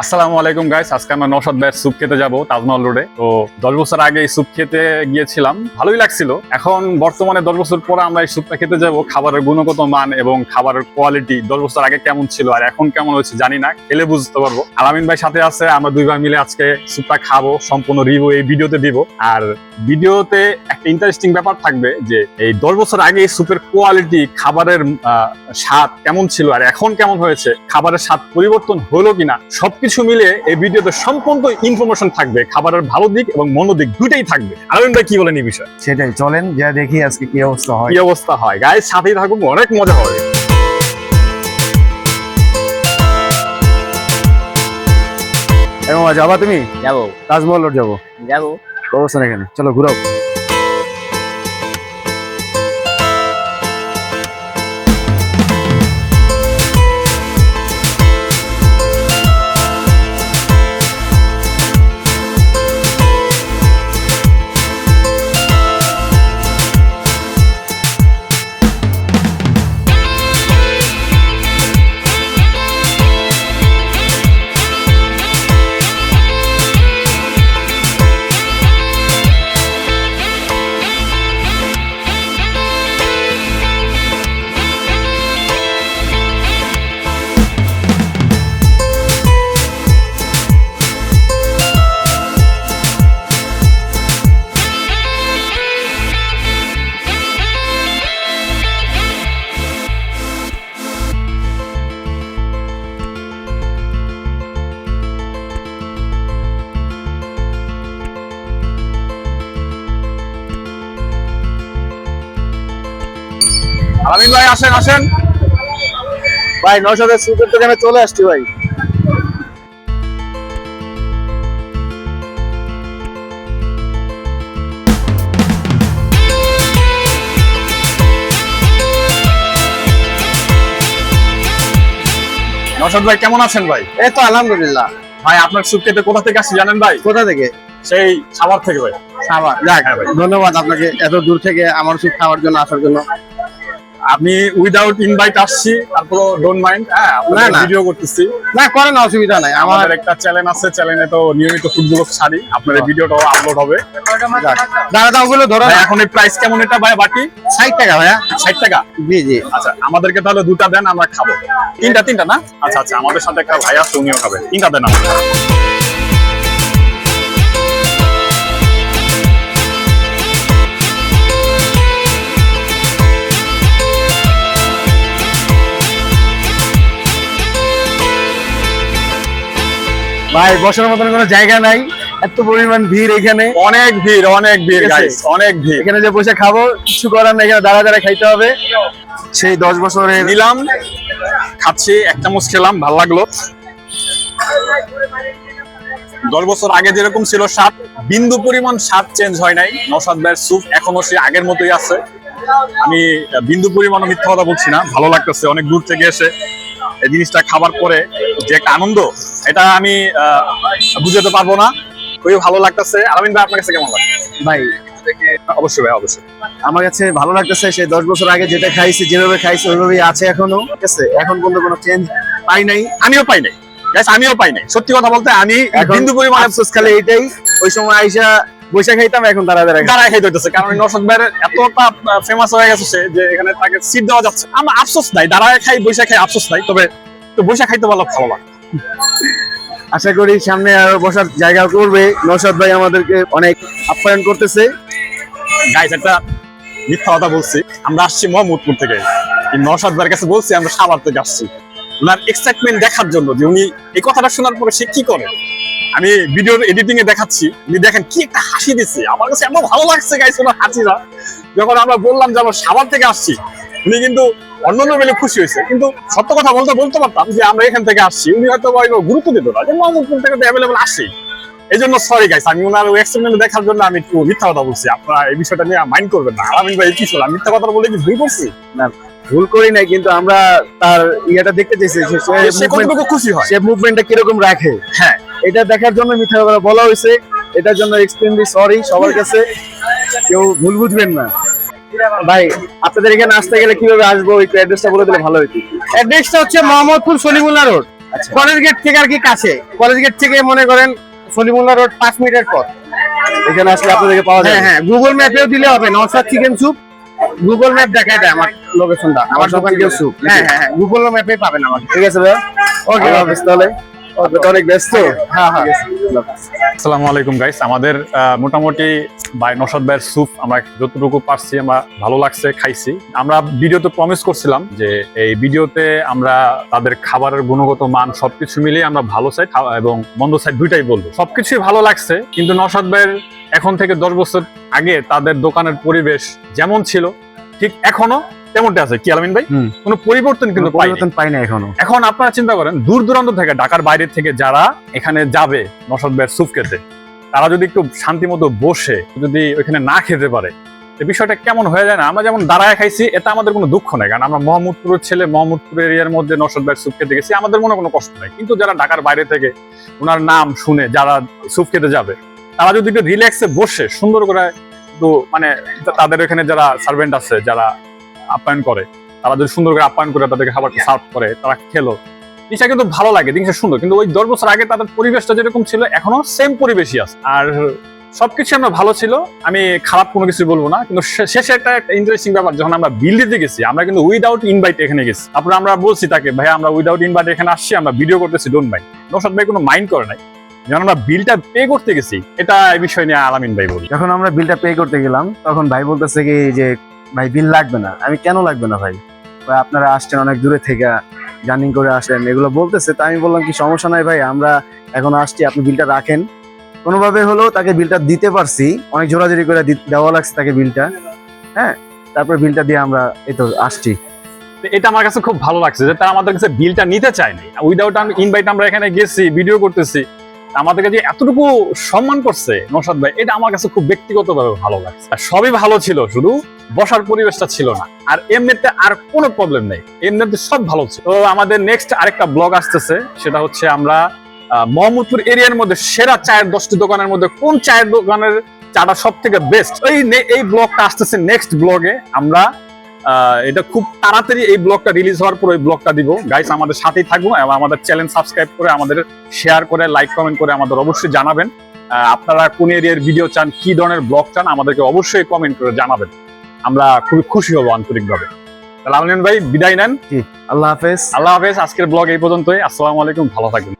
আসসালামু আলাইকুম গাইস, আজকে আমরা নওশাদ ভাইয়ের স্যুপ খেতে যাব তাজমহল রোডে। তো 10 বছর আগে এই স্যুপ খেতে গিয়েছিলাম, ভালোই লাগছিল। এখন বর্তমানে 10 বছর পরে আমরা এই স্যুপটা খেতে যাব। খাবারের গুণগত মান এবং খাবারের কোয়ালিটি 10 বছর আগে কেমন ছিল আর এখন কেমন হচ্ছে জানি না, খেলে বুঝতে পারবো। আলামিন ভাই সাথে আছে, আমরা দুই ভাই মিলে আজকে স্যুপটা খাবো। সম্পূর্ণ রিভিউ এই ভিডিওতে দিব। আর ভিডিওতে একটা ইন্টারেস্টিং ব্যাপার থাকবে যে এই 10 বছর আগে এই স্যুপের কোয়ালিটি, খাবারের স্বাদ কেমন ছিল আর এখন কেমন হয়েছে, খাবারের স্বাদ পরিবর্তন হলো কিনা, সবকিছু মিলে এই ভিডিওতে সম্পূর্ণ ইনফরমেশন থাকবে। খাবারের ভালো দিক এবং মন্দ দিক দুইটাই থাকবে। আলামিন ভাই কি বলেন এই বিষয়ে? সেটাই, চলেন যা দেখি আজকে কি অবস্থা হয়। কি অবস্থা হয় গাইস, সাথেই থাকুন, অনেক মজা হবে। এবং যাবা তুমি? যাবো তাজমহল রোড যাবো। যাবো অবস্থান এখানে, চলো ঘুরাও। আলামিন ভাই আসেন আসেন। ভাই নওশাদের সুপের দোকানে চলে আসছি ভাই। নওশাদ ভাই কেমন আছেন ভাই? এই তো আলহামদুলিল্লাহ। ভাই আপনার স্যুপ খেতে কোথা থেকে আসছি জানেন ভাই? কোথা থেকে? সেই সাভার থেকে ভাই। সাভার। যাক, ধন্যবাদ আপনাকে এত দূর থেকে আমার সুপ খাওয়ার জন্য আসার জন্য। আমি উইদাউট ইনভাইট আসছি, তারপর ডোন্ট মাইন্ড। হ্যাঁ, আপনাদের না। ভিডিও করতেছি। না করেন, অসুবিধা নাই। আমাদের একটা চ্যানেল আছে, চ্যানেলে তো নিয়মিত ফুডগুলো ছাড়ি, আপনার এই ভিডিওটাও আপলোড হবে। দাদা দাম গুলো ধরো। ভাই, এখন এই প্রাইস কেমন এটা ভাই? বাকি 60 টাকা ভাইয়া। 60 টাকা। জি জি। আচ্ছা, আমাদেরকে তাহলে দুটা দেন, আমরা খাবো। তিনটা না? আচ্ছা আচ্ছা, আমাদের সাথে একটা ভাই আছে, উনিও খাবে। তিনটা দেন আমাদের। ভাই বসার মতন কোনো জায়গা নাই, এত পরিমাণ ভিড় এখানে। অনেক ভিড়, অনেক ভিড় ঠিক আছে। গাইস, অনেক ভিড়। এখানে যে বসে খাবো কিছু করার নাই, এখানে দাঁড়া দাঁড়া খাইতে হবে। সেই 10 বছরের নিলাম, খাচ্ছি, এক চামচ খেলাম, ভালো লাগলো। 10 বছর আগে যেরকম ছিল স্বাদ, বিন্দু পরিমাণ স্বাদ চেঞ্জ হয় নাই। নওশাদ ভাইয়ের স্যুপ এখনো সে আগের মতোই আছে। আমি বিন্দু পরিমাণ মিথ্যা কথা বলছি না, ভালো লাগতেছে। অনেক দূর থেকে এসে এই জিনিসটা খাবার পরে যে একটা আনন্দ, এটা আমি বুঝাতে পারবো না। খুবই ভালো লাগতেছে। আলামিন ভাই, আপনার কাছে কেমন লাগে? ভাই অবশ্যই ভাই, অবশ্যই। আমার কাছে ভালো লাগতেছে। সেই 10 বছর আগে যেটা খাইছি, যেভাবে খাইছি ওইভাবেই আছে এখনো। ঠিক আছে, এখন পর্যন্ত কোনো চেঞ্জ পাই নাই। আমিও পাই নাই গাইস, আমিও পাই নাই। সত্যি কথা বলতে আমি বিন্দু পরিমাণ আফসোস খালি এইটাই, ওই সময় আইসা বৈশা খাইতাম, এখন দাঁড়া দাঁড়া খাই। দাঁড়ায় খাইতে হইতেছে। কারণ নওশাদ ভাইয়ের এতটা ফেমাস হয়ে গেছে সে, যে এখানে তাকে সিট দেওয়া যাচ্ছে। আমার আফসোস নাই, দাঁড়ায় খাই বৈশা খাই আফসোস নাই। তবে তো বৈশা খাইতে পারলে ভালো লাগে। আশা করি সামনে আরো বসার জায়গা করবে। নওশাদ ভাই আমাদেরকে অনেক আপ্যায়ন করতেছে। গাইস, একটা মিথ্যা কথা বলছি। আমরা আসছি মোহাম্মদপুর থেকে, এই নওশাদ ভাইয়ের কাছে বলছি আমরা সাভার থেকে আসছি। ওনার এক্সাইটমেন্ট দেখার জন্য যে উনি এই কথাটা শোনার পরে সে কি করে। আমি ভিডিওর এডিটিং এ দেখাচ্ছি, উনি দেখেন কি একটা হাসি দিচ্ছে। আমার কাছে এত ভালো লাগছে গাইস ওনার হাসিটা। যখন আমরা বললাম যে আমরা সাভার থেকে আসছি, উনি কিন্তু অন্যান্য বেলে খুশি হয়েছে। কিন্তু সত্য কথা বলতে পারতাম যে আমরা এখান থেকে আসছি, উনি হয়তো গুরুত্ব দিত না যে মোহাম্মদপুর থেকে তো অ্যাভেলেবল আসছি। এই জন্য সরি গাইস, আমি ওনার এক্সপেরিমেন্ট দেখার জন্য আমি একটু মিথ্যা কথা বলছি। আপনারা এই বিষয়টা নিয়ে মাইন্ড করবেন না। আলামিন ভাই কি ছিল, আমি মিথ্যা কথা বলে কি ভুল করছি? না, ভুল করি নাই, কিন্তু আমরা তার ইয়েটা দেখতে চাইছি, সে কতটুকু খুশি হয়, সে মুভমেন্টটা কিরকম রাখে। হ্যাঁ, এটা দেখার জন্য মিথ্যা কথা বলা হয়েছে। এটার জন্য এক্সট্রিমলি সরি সবার কাছে, কেউ ভুল বুঝবেন না। ভাই আপনাদের এখানে আসতে গেলে কিভাবে আসবো, একটু অ্যাড্রেসটা বলে দিলে ভালো হতো। অ্যাড্রেসটা হচ্ছে মোহাম্মদপুর সলিমুল্লাহ রোড। আচ্ছা কলেজ গেট থেকে আর কি কাছে, কলেজ গেট থেকে মনে করেন সলিমুল্লাহ রোড 5 মিনিটের পথ। এখানে আসলে আপনাদেরকে পাওয়া যায়? হ্যাঁ হ্যাঁ, গুগল ম্যাপেও দিলে হবে, Naushad chicken soup Google map দেখায় দেয় আমার লোকেশনটা, আমার নওশাদ দোকানে chicken soup, হ্যাঁ হ্যাঁ হ্যাঁ, গুগল ম্যাপে পাবেন আমাকে। ঠিক আছে ভাই, ওকে আল্লাহ হাফেজ তাহলে। আপনি তো অনেক ব্যস্ত। হ্যাঁ হ্যাঁ। ঠিক আছে, আল্লাহ হাফেজ। আসসালামু আলাইকুম গাইস, আমাদের মোটামুটি ভাই নওশাদ ভাইয়ের স্যুপ আমরা যতটুকু পারছি আমরা ভালো লাগছে, খাইছি। আমরা ভিডিওতে প্রমিস করছিলাম যে এই ভিডিওতে আমরা তাদের খাবারের গুণগত মান সবকিছু মিলিয়ে আমরা ভালো সাইড এবং মন্দ সাইড দুইটাই বলবো। সবকিছুই ভালো লাগছে, কিন্তু নওশাদ ভাইয়ের এখন থেকে 10 বছর আগে তাদের দোকানের পরিবেশ যেমন ছিল ঠিক এখনো তেমনটা আছে। কি আলামিন ভাই, কোনো পরিবর্তন কিন্তু পাইনি। পরিবর্তন পাই না এখনো। এখন আপনারা চিন্তা করেন, দূর দূরান্ত থেকে ঢাকার বাইরে থেকে যারা এখানে যাবে নওশাদ ভাইয়ের স্যুপ খেতে, তারা যদি একটু শান্তি মতো বসে যদি ওইখানে না খেতে পারে, এই বিষয়টা কেমন হয়ে যায় না? আমরা যেমন দাঁড়ায় খাইছি, এটা আমাদের কোনো দুঃখ নেই, কারণ আমরা মোহাম্মদপুরের ছেলে, মোহাম্মদপুর এরিয়ার মধ্যে নওশাদ ভাইয়ের স্যুপ খেতে গেছি, আমাদের মনে কোনো কষ্ট নেই। কিন্তু যারা ঢাকার বাইরে থেকে ওনার নাম শুনে যারা স্যুপ খেতে যাবে, তারা যদি একটু রিল্যাক্সে বসে সুন্দর করে একটু মানে তাদের এখানে যারা সার্ভেন্ট আছে, যারা আপ্যায়ন করে, তারা যদি সুন্দর করে আপ্যায়ন করে তাদেরকে খাবারটা সার্ভ করে, তারা খেলো, জিনিসটা কিন্তু ভালো লাগে, জিনিসটা সুন্দর। কিন্তু ওই 10 বছর আগে তাদের পরিবেশটা যেরকম ছিল এখনো সেম পরিবেশই আছে। আর সবকিছু আমরা ভালো ছিল, আমি খারাপ কোনো কিছু বলবো না। কিন্তু শেষে একটা ইন্টারেস্টিং ব্যাপার, যখন আমরা বিল দিতে গেছি, আমরা কিন্তু উইদাউট ইনভাইট এখানে গেছি। তারপরে আমরা বলছি তাকে, ভাই আমরা উইদাউট ইনভাইট এখানে আসছি, আমরা ভিডিও করতেছি, ডোন্ট মাইন্ড। নওশাদ ভাই কোনো মাইন্ড করে নাই। যখন আমরা বিলটা পে করতে গেছি, এটা এই বিষয় নিয়ে আলামিন ভাই বলি। যখন আমরা বিলটা পে করতে গেলাম, তখন ভাই বলতেছে কি যে ভাই বিল লাগবে না। আমি কেন লাগবে না ভাই, আপনারা আসছেন অনেক দূরে থেকে, জার্নি করে আসেন, এগুলো বলতেছে। তো আমি বললাম কি সমস্যা নাই ভাই, আমরা এখন আসছি, আপনি বিলটা রাখেন। কোনোভাবে হলেও তাকে বিলটা দিতে পারছি, অনেক জোরাজোরি করে দেওয়া লাগছে তাকে বিলটা। হ্যাঁ, তারপরে বিলটা দিয়ে আমরা এই তো আসছি। তো এটা আমার কাছে খুব ভালো লাগছে যে তারা আমাদের কাছে বিলটা নিতে চায়নি। উইদাউট ইনভাইট আমরা এখানে গেছি, ভিডিও করতেছি, আমাদেরকে যে এতটুকু সম্মান করছে নওশাদ ভাই, এটা আমার কাছে খুব ব্যক্তিগতভাবে ভালো লাগছে। আর সবই ভালো ছিল, শুধু বসার পরিবেশটা ছিল না। আর এমনিতে আর কোনো প্রবলেম নেই, এমনিতে সব ভালো ছিল। তো আমাদের নেক্সট আরেকটা ব্লগ আসতেছে, সেটা হচ্ছে আমরা মোহাম্মদপুর এরিয়ার মধ্যে সেরা চায়ের 10টি দোকানের মধ্যে কোন চায়ের দোকানের চাটা সব থেকে বেস্ট, এই ব্লগটা আসতেছে নেক্সট ব্লগে। আমরা এটা খুব তাড়াতাড়ি এই ব্লগটা রিলিজ হওয়ার পর ওই ব্লগটা দিব। গাইস আমাদের সাথেই থাকবো এবং আমাদের চ্যানেল সাবস্ক্রাইব করে, আমাদের শেয়ার করে, লাইক কমেন্ট করে আমাদের অবশ্যই জানাবেন আপনারা কোন এরিয়ার ভিডিও চান, কি ধরনের ব্লগ চান, আমাদেরকে অবশ্যই কমেন্ট করে জানাবেন। আমরা খুবই খুশি হব আন্তরিকভাবে। তাহলে আলামিন ভাই বিদায় নেন। আল্লাহ হাফেজ। আল্লাহ হাফেজ। আজকের ব্লগ এই পর্যন্তই। আসসালামু আলাইকুম, ভালো থাকবেন।